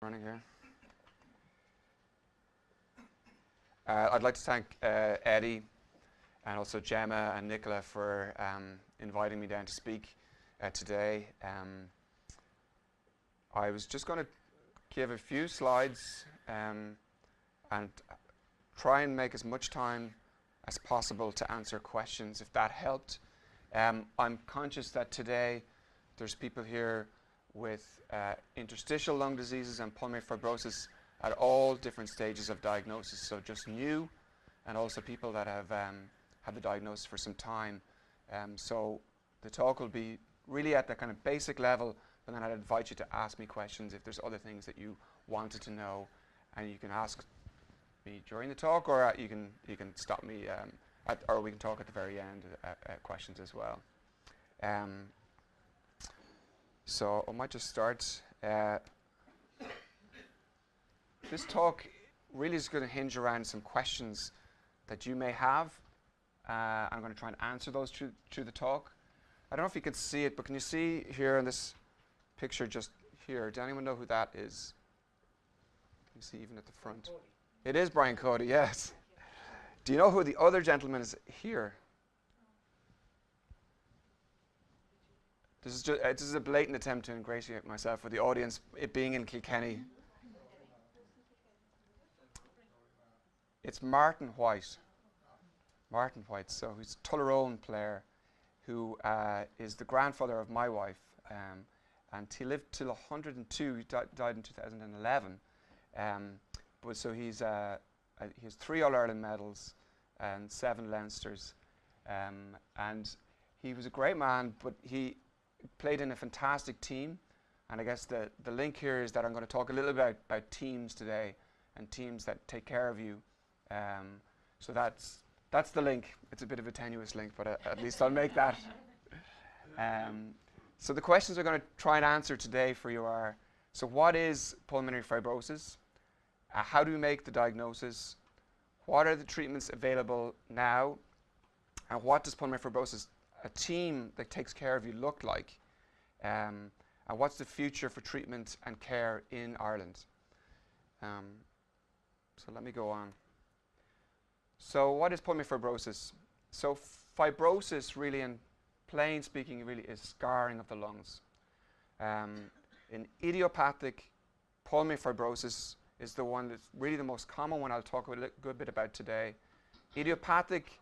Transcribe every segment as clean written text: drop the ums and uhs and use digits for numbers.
Running here. I'd like to thank Eddie and also Gemma and Nicola for inviting me down to speak today. I was just going to give a few slides and try and make as much time as possible to answer questions, if that helped. I'm conscious that today there's people here with interstitial lung diseases and pulmonary fibrosis at all different stages of diagnosis, so just new, and also people that have had the diagnosis for some time. So the talk will be really at the kind of basic level, but then I'd invite you to ask me questions if there's other things that you wanted to know, and you can ask me during the talk, or you can stop me, or we can talk at the very end questions as well. So I might just start. This talk really is going to hinge around some questions that you may have. I'm going to try and answer those through the talk. I don't know if you can see it, but can you see here in this picture just here? Does anyone know who that is? Can you see even at the front? Cody. It is Brian Cody, yes. Do you know who the other gentleman is here? This is a blatant attempt to ingratiate myself with the audience, it being in Kilkenny. It's Martin White. Martin White, so he's a Tullerone player who is the grandfather of my wife. And he lived till 102, he died in 2011. But so he has 3 All-Ireland medals and 7 Leinsters. And he was a great man, but he played in a fantastic team. And I guess the link here is that I'm going to talk a little bit about teams today and teams that take care of you. So that's the link. It's a bit of a tenuous link, but at least I'll make that. So the questions we're going to try and answer today for you are, so what is pulmonary fibrosis? How do we make the diagnosis? What are the treatments available now? And what does pulmonary fibrosis, a team that takes care of you, look like? And what's the future for treatment and care in Ireland? So let me go on. So what is pulmonary fibrosis? So fibrosis really, in plain speaking, really is scarring of the lungs. In idiopathic pulmonary fibrosis is the one that's really the most common one I'll talk a good bit about today. Idiopathic,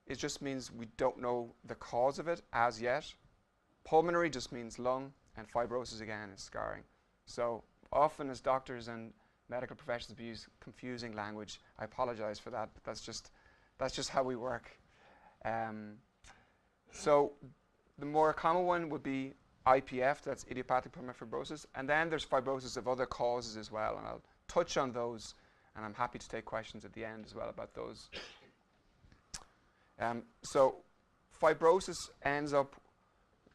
it just means we don't know the cause of it as yet. Pulmonary just means lung, and fibrosis again is scarring. So often as doctors and medical professionals use confusing language. I apologize for that, but that's just how we work. So the more common one would be IPF, that's idiopathic pulmonary fibrosis, and then there's fibrosis of other causes as well, and I'll touch on those, and I'm happy to take questions at the end as well about those. So fibrosis ends up,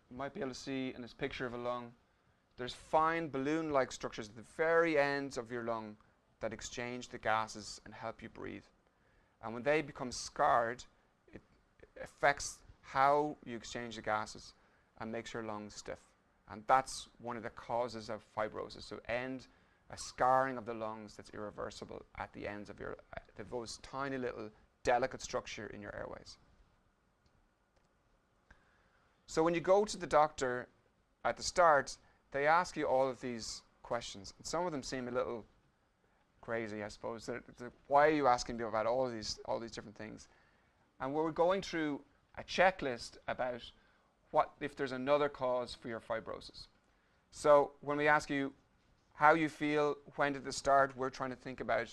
you might be able to see in this picture of a lung, there's fine balloon-like structures at the very ends of your lung that exchange the gases and help you breathe. And when they become scarred, it affects how you exchange the gases and makes your lungs stiff. And that's one of the causes of fibrosis. So a scarring of the lungs that's irreversible at the ends of those tiny little delicate structure in your airways. So when you go to the doctor at the start, they ask you all of these questions. And some of them seem a little crazy, I suppose. Why are you asking me about all these different things? And we're going through a checklist about what if there's another cause for your fibrosis. So when we ask you how you feel, when did this start, we're trying to think about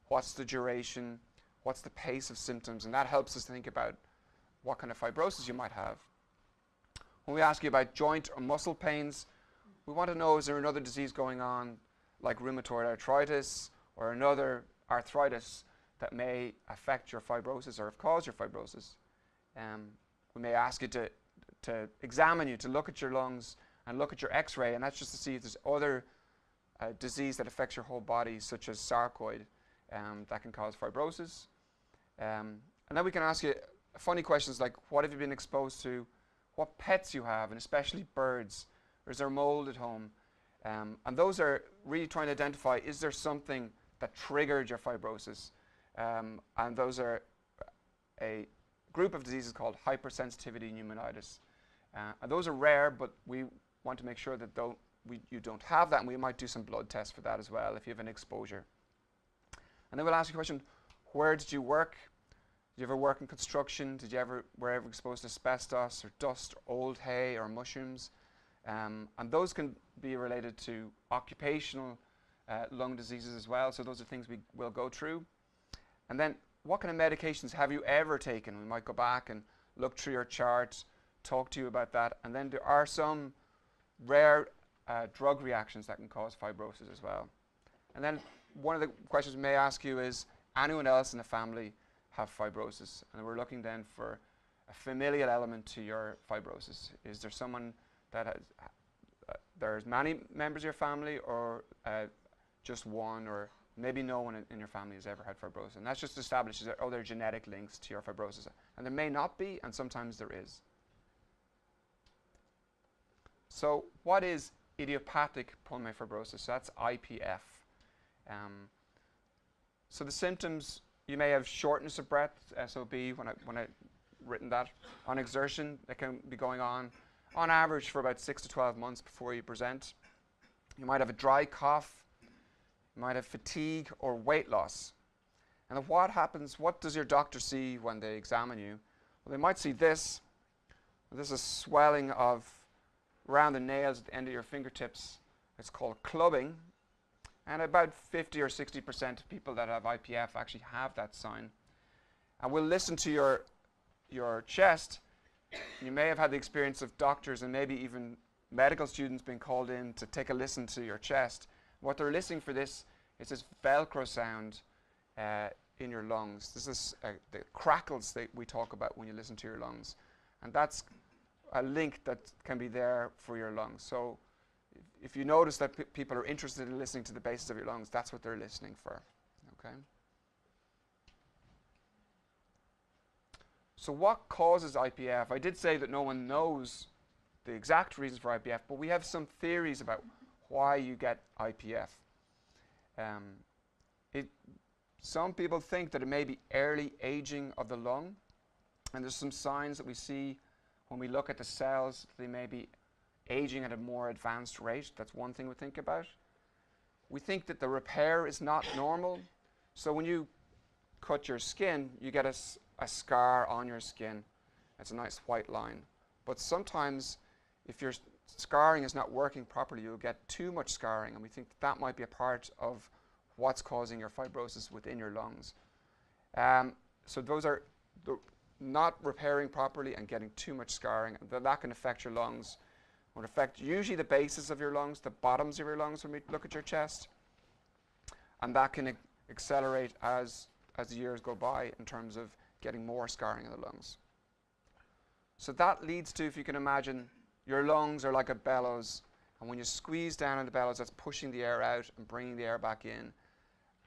what's the duration, what's the pace of symptoms, and that helps us think about what kind of fibrosis you might have. When we ask you about joint or muscle pains, we want to know, is there another disease going on, like rheumatoid arthritis or another arthritis that may affect your fibrosis or cause your fibrosis. We may ask you to examine you, to look at your lungs and look at your x-ray, and that's just to see if there's other disease that affects your whole body, such as sarcoid, that can cause fibrosis. And then we can ask you funny questions like, what have you been exposed to, what pets you have, and especially birds. Or is there mold at home? And those are really trying to identify, is there something that triggered your fibrosis? And those are a group of diseases called hypersensitivity pneumonitis. And those are rare, but we want to make sure that you don't have that, and we might do some blood tests for that as well if you have an exposure. And then we'll ask you a question, where did you work? Did you ever work in construction? Did you were ever exposed to asbestos or dust, or old hay or mushrooms? And those can be related to occupational lung diseases as well. So those are things we will go through. And then what kind of medications have you ever taken? We might go back and look through your chart, talk to you about that. And then there are some rare drug reactions that can cause fibrosis as well. And then one of the questions we may ask you is, anyone else in the family have fibrosis? And we're looking then for a familial element to your fibrosis. Is there someone that has, there's many members of your family, or just one, or maybe no one in your family has ever had fibrosis? And that's just establishes that, oh, there are genetic links to your fibrosis. And there may not be, and sometimes there is. So what is idiopathic pulmonary fibrosis? So that's IPF. So the symptoms, you may have shortness of breath, SOB, when I written that. On exertion, that can be going on average for about 6 to 12 months before you present. You might have a dry cough. You might have fatigue or weight loss. And what happens, what does your doctor see when they examine you? Well, they might see this. This is swelling of around the nails at the end of your fingertips. It's called clubbing. And about 50 or 60% of people that have IPF actually have that sign. And we'll listen to your chest. You may have had the experience of doctors and maybe even medical students being called in to take a listen to your chest. What they're listening for this is this Velcro sound in your lungs. This is the crackles that we talk about when you listen to your lungs. And that's a link that can be there for your lungs. So if you notice that people are interested in listening to the basis of your lungs, that's what they're listening for. Okay. So what causes IPF? I did say that no one knows the exact reasons for IPF, but we have some theories about why you get IPF. Some people think that it may be early aging of the lung, and there's some signs that we see when we look at the cells. They may be aging at a more advanced rate. That's one thing we think about. We think that the repair is not normal. So when you cut your skin, you get a scar on your skin. It's a nice white line. But sometimes if your scarring is not working properly, you'll get too much scarring, and we think that might be a part of what's causing your fibrosis within your lungs. So those are not repairing properly and getting too much scarring. That can affect your lungs. It would affect usually the bases of your lungs, the bottoms of your lungs when we look at your chest. And that can accelerate as the years go by in terms of getting more scarring in the lungs. So that leads to, if you can imagine, your lungs are like a bellows. And when you squeeze down on the bellows, that's pushing the air out and bringing the air back in.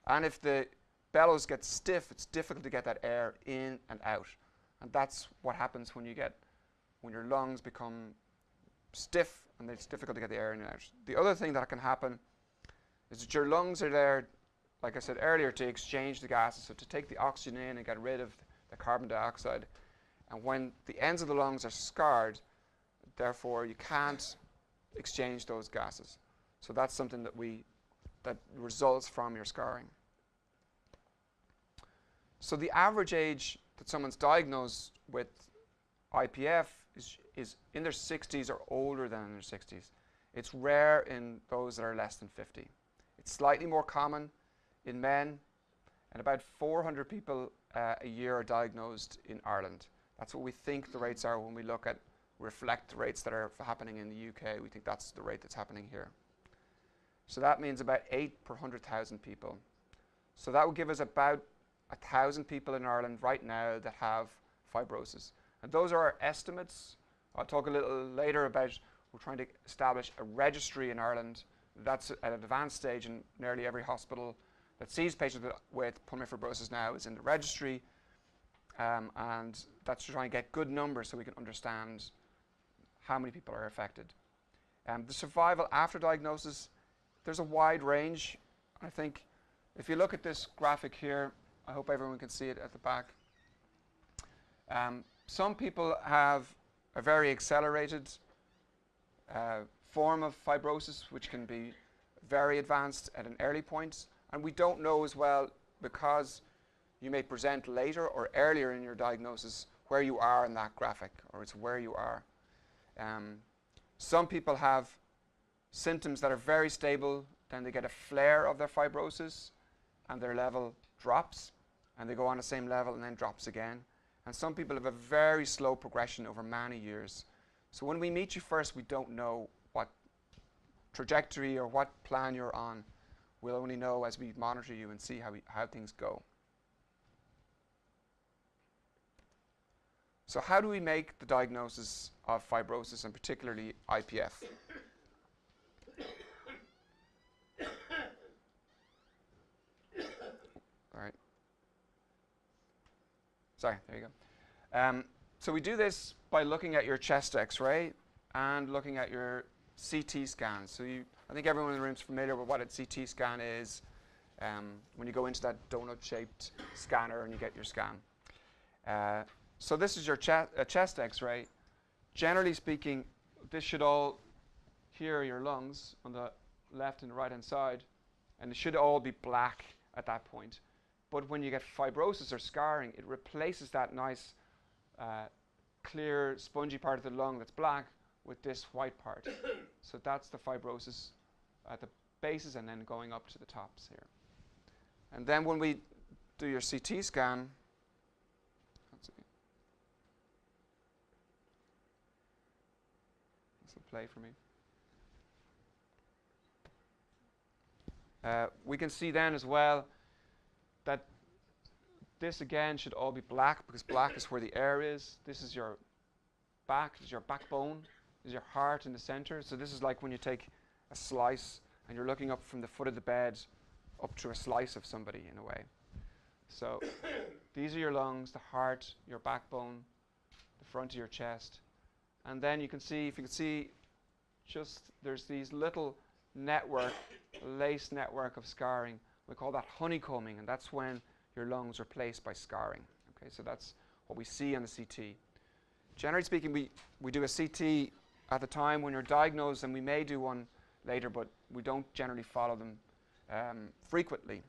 And if the bellows get stiff, it's difficult to get that air in and out. And that's what happens when your lungs become stiff and it's difficult to get the air in and out. The other thing that can happen is that your lungs are there, like I said earlier, to exchange the gases, so to take the oxygen in and get rid of the carbon dioxide. And when the ends of the lungs are scarred, therefore you can't exchange those gases. So that's something that results from your scarring. So the average age that someone's diagnosed with IPF is in their 60s or older than in their 60s. It's rare in those that are less than 50. It's slightly more common in men, and about 400 people a year are diagnosed in Ireland. That's what we think the rates are when we reflect the rates that are happening in the UK. We think that's the rate that's happening here. So that means about 8 per 100,000 people. So that would give us about 1,000 people in Ireland right now that have fibrosis. And those are our estimates. I'll talk a little later about, we're trying to establish a registry in Ireland. That's at an advanced stage, and nearly every hospital that sees patients with pulmonary fibrosis now is in the registry. And that's to try and get good numbers so we can understand how many people are affected. The survival after diagnosis, there's a wide range. I think if you look at this graphic here, I hope everyone can see it at the back. Some people have a very accelerated form of fibrosis, which can be very advanced at an early point. And we don't know as well, because you may present later or earlier in your diagnosis, where you are in that graphic, or it's where you are. Some people have symptoms that are very stable, then they get a flare of their fibrosis, and their level drops, and they go on the same level and then drops again. And some people have a very slow progression over many years. So when we meet you first, we don't know what trajectory or what plan you're on. We'll only know as we monitor you and see how things go. So how do we make the diagnosis of fibrosis, and particularly IPF? All right. Sorry, there you go. So we do this by looking at your chest X-ray and looking at your CT scan. So I think everyone in the room is familiar with what a CT scan is. When you go into that donut-shaped scanner and you get your scan. So this is your chest X-ray. Generally speaking, this should all, here are your lungs on the left and the right-hand side, and it should all be black at that point. But when you get fibrosis or scarring, it replaces that nice, clear, spongy part of the lung that's black with this white part. So that's the fibrosis at the bases and then going up to the tops here. And then when we do your CT scan, this will play for me. We can see then as well that this again should all be black, because black is where the air is. This is your back, this is your backbone, this is your heart in the center. So this is like when you take a slice and you're looking up from the foot of the bed up to a slice of somebody in a way. So these are your lungs, the heart, your backbone, the front of your chest. And then you can see, if you can see, just there's these little lace network of scarring. We call that honeycombing, and that's when your lungs are replaced by scarring. Okay, so that's what we see on the CT. Generally speaking, we do a CT at the time when you're diagnosed, and we may do one later, but we don't generally follow them frequently.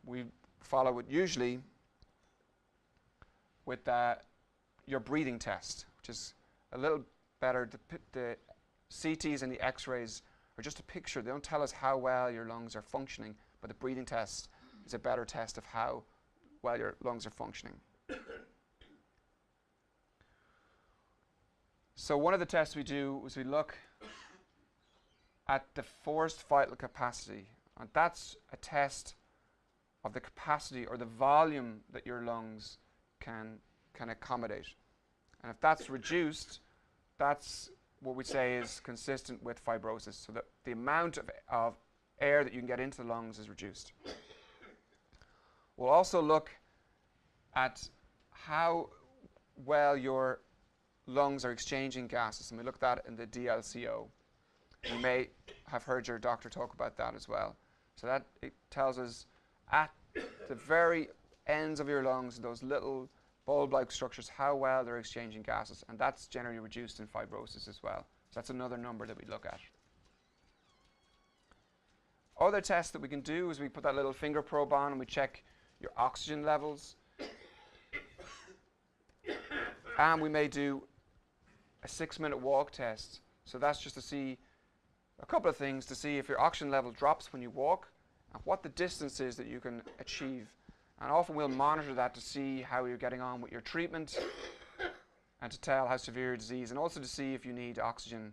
We follow it usually with your breathing test, which is a little better. The CTs and the X-rays are just a picture. They don't tell us how well your lungs are functioning, but the breathing test is a better test of how well your lungs are functioning. So one of the tests we do is we look at the forced vital capacity, and that's a test of the capacity or the volume that your lungs can accommodate. And if that's reduced, that's what we say is consistent with fibrosis. So that the amount of air that you can get into the lungs is reduced. We'll also look at how well your lungs are exchanging gases, and we look at that in the DLCO. You may have heard your doctor talk about that as well. So that it tells us at the very ends of your lungs, those little bulb-like structures, how well they're exchanging gases, and that's generally reduced in fibrosis as well. So that's another number that we look at. Other tests that we can do is we put that little finger probe on and we check your oxygen levels. And we may do a 6-minute walk test. So that's just to see a couple of things, to see if your oxygen level drops when you walk and what the distance is that you can achieve. And often we'll monitor that to see how you're getting on with your treatment and to tell how severe your disease, and also to see if you need oxygen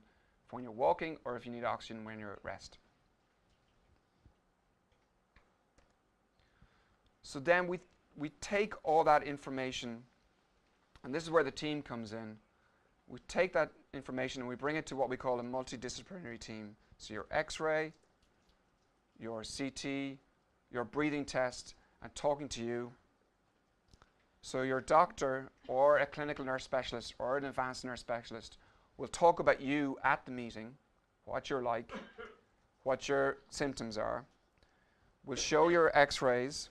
when you're walking or if you need oxygen when you're at rest. So then we take all that information, and this is where the team comes in. We take that information and we bring it to what we call a multidisciplinary team. So your X-ray, your CT, your breathing test, and talking to you. So your doctor or a clinical nurse specialist or an advanced nurse specialist We'll talk about you at the meeting, what you're like, what your symptoms are. We'll show your x-rays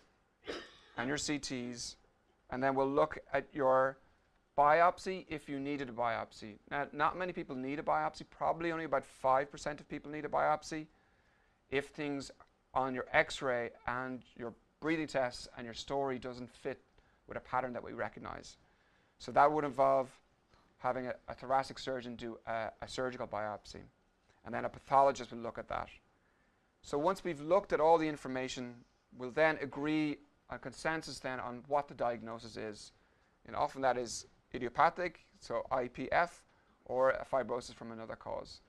and your CTs, and then we'll look at your biopsy if you needed a biopsy. Now, not many people need a biopsy. Probably only about 5% of people need a biopsy. If things on your x-ray and your breathing tests and your story doesn't fit with a pattern that we recognize. So that would involve having a thoracic surgeon do a surgical biopsy, and then a pathologist will look at that. So once we've looked at all the information, we'll then agree on consensus then on what the diagnosis is. And often that is idiopathic, so IPF, or a fibrosis from another cause.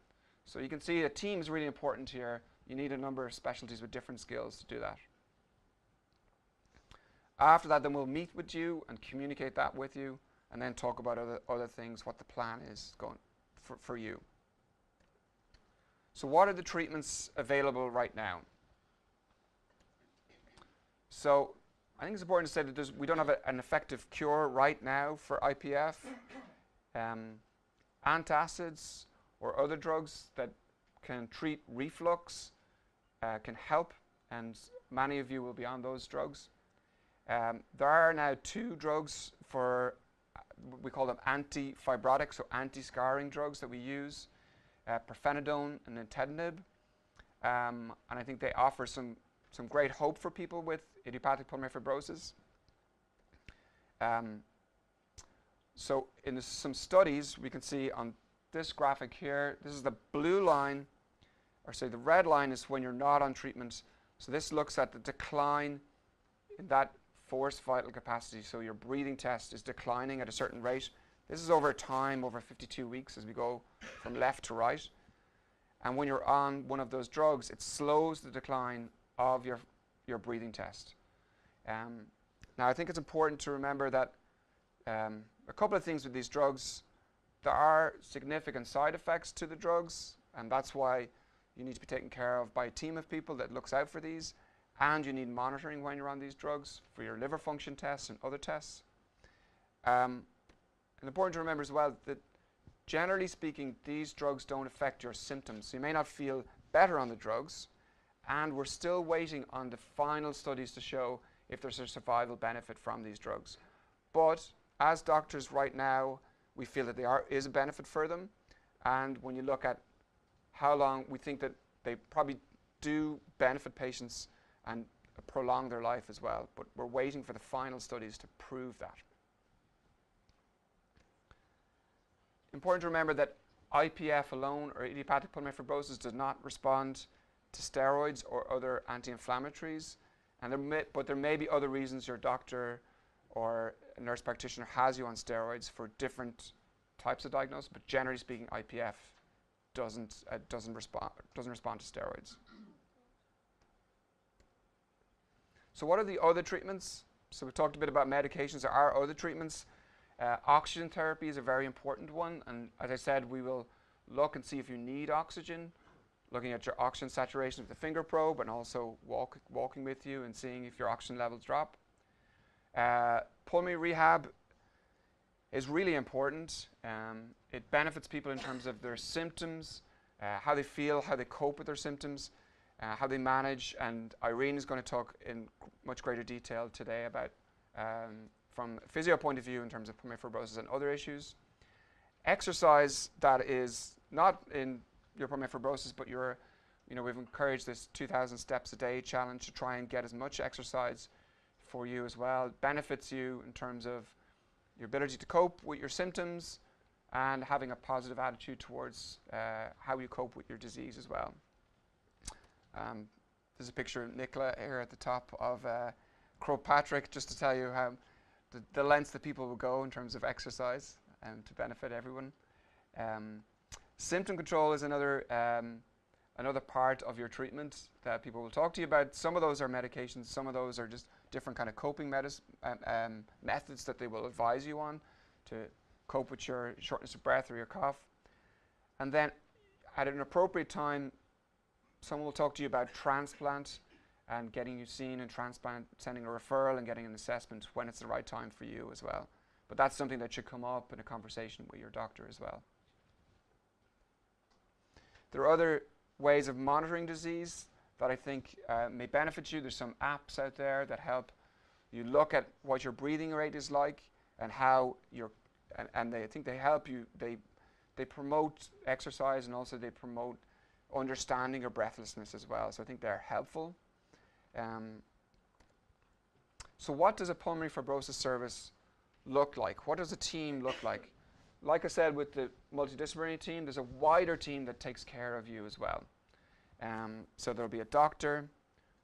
So you can see a team is really important here. You need a number of specialties with different skills to do that. After that, then we'll meet with you and communicate that with you, and then talk about other things, what the plan is going for you. So what are the treatments available right now? So I think it's important to say that we don't have an effective cure right now for IPF. Antacids or other drugs that can treat reflux can help, and many of you will be on those drugs. There are now 2 drugs for, we call them anti-fibrotic, so anti-scarring drugs that we use, pirfenidone and nintedanib. And I think they offer some great hope for people with idiopathic pulmonary fibrosis. So in some studies, we can see on this graphic here, this is the blue line, or say the red line is when you're not on treatment. So this looks at the decline in that forced vital capacity. So your breathing test is declining at a certain rate. This is over time, over 52 weeks as we go from left to right. And when you're on one of those drugs, it slows the decline of your breathing test. Now, I think it's important to remember that a couple of things with these drugs, there are significant side effects to the drugs, and that's why you need to be taken care of by a team of people that looks out for these, and you need monitoring when you're on these drugs for your liver function tests and other tests. And important to remember as well that generally speaking, these drugs don't affect your symptoms. So you may not feel better on the drugs, and we're still waiting on the final studies to show if there's a survival benefit from these drugs. But as doctors right now, we feel that there is a benefit for them. And when you look at how long, we think that they probably do benefit patients and prolong their life as well. But we're waiting for the final studies to prove that. Important to remember that IPF alone, or idiopathic pulmonary fibrosis, does not respond to steroids or other anti-inflammatories. But there may be other reasons your doctor or a nurse practitioner has you on steroids for different types of diagnosis. But generally speaking, IPF doesn't respond to steroids. So what are the other treatments? So we talked a bit about medications. There are other treatments. Oxygen therapy is a very important one, and as I said, we will look and see if you need oxygen, looking at your oxygen saturation with the finger probe, and also walking with you and seeing if your oxygen levels drop. Pulmonary rehab is really important. It benefits people in terms of their symptoms, how they feel, how they cope with their symptoms, how they manage, and Irene is going to talk in much greater detail today about from a physio point of view in terms of pulmonary fibrosis and other issues. Exercise that is not in your pulmonary fibrosis, but we've encouraged this 2,000 steps a day challenge to try and get as much exercise for you as well. It benefits you in terms of your ability to cope with your symptoms and having a positive attitude towards how you cope with your disease as well. There's a picture of Nicola here at the top of Patrick, just to tell you how the lengths that people will go in terms of exercise to benefit everyone. Symptom control is another part of your treatment that people will talk to you about. Some of those are medications, some of those are just different kind of coping methods that they will advise you on to cope with your shortness of breath or your cough. And then at an appropriate time, someone will talk to you about transplant and getting you seen in transplant, sending a referral and getting an assessment when it's the right time for you as well. But that's something that should come up in a conversation with your doctor as well. There are other ways of monitoring disease that I think may benefit you. There's some apps out there that help you look at what your breathing rate is like and how you're, and I think they help you. They promote exercise, and also they promote understanding of breathlessness as well. So I think they're helpful. So what does a pulmonary fibrosis service look like? What does a team look like? Like I said, with the multidisciplinary team, there's a wider team that takes care of you as well. So there'll be a doctor,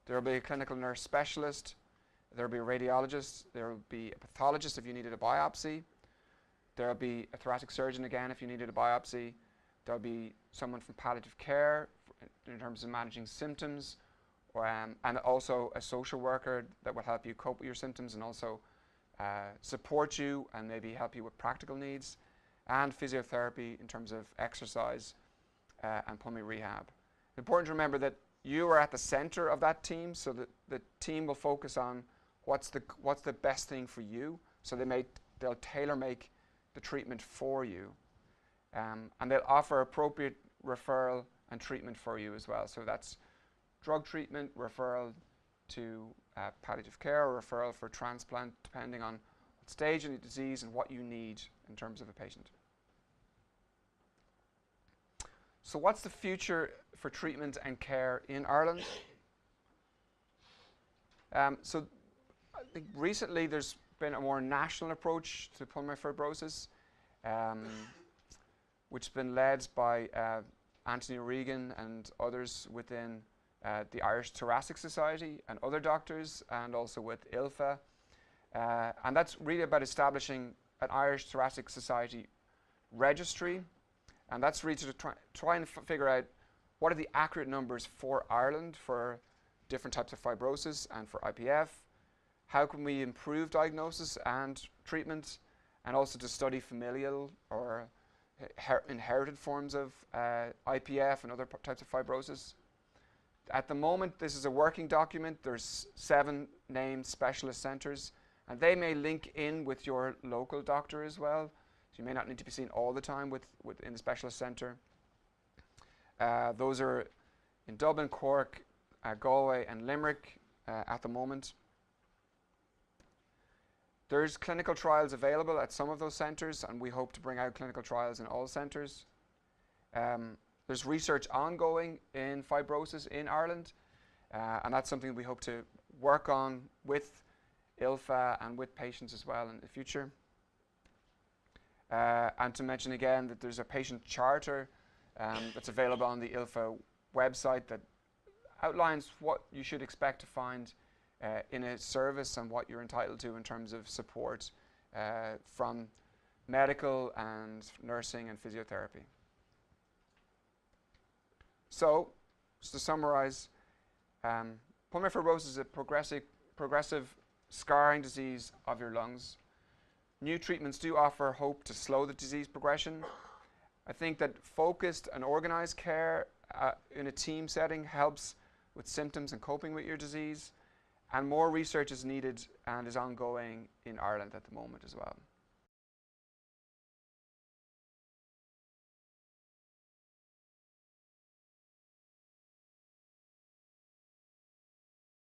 there'll be a clinical nurse specialist, there'll be a radiologist, there'll be a pathologist if you needed a biopsy, there'll be a thoracic surgeon again if you needed a biopsy, there'll be someone from palliative care in terms of managing symptoms, and also a social worker that will help you cope with your symptoms and also support you and maybe help you with practical needs, and physiotherapy in terms of exercise and pulmonary rehab. Important to remember that you are at the center of that team, so that the team will focus on what's the best thing for you. So they'll tailor make the treatment for you, and they'll offer appropriate referral and treatment for you as well. So that's drug treatment, referral to palliative care, or referral for transplant, depending on what stage of the disease and what you need in terms of a patient. So what's the future for treatment and care in Ireland? So I think recently there's been a more national approach to pulmonary fibrosis, which has been led by Anthony Regan and others within the Irish Thoracic Society and other doctors, and also with ILFA. And that's really about establishing an Irish Thoracic Society registry. And that's really to try and figure out what are the accurate numbers for Ireland for different types of fibrosis and for IPF. How can we improve diagnosis and treatment, and also to study familial or inherited forms of IPF and other types of fibrosis. At the moment, this is a working document. There's 7 named specialist centres, and they may link in with your local doctor as well. So you may not need to be seen all the time within the specialist centre. Those are in Dublin, Cork, Galway and Limerick at the moment. There's clinical trials available at some of those centres, and we hope to bring out clinical trials in all centres. There's research ongoing in fibrosis in Ireland, and that's something we hope to work on with ILFA and with patients as well in the future. And to mention again that there's a patient charter that's available on the ILFA website that outlines what you should expect to find in a service and what you're entitled to in terms of support from medical and nursing and physiotherapy. So, just to summarize, pulmonary fibrosis is a progressive scarring disease of your lungs. New treatments do offer hope to slow the disease progression. I think that focused and organized care in a team setting helps with symptoms and coping with your disease, and more research is needed and is ongoing in Ireland at the moment as well.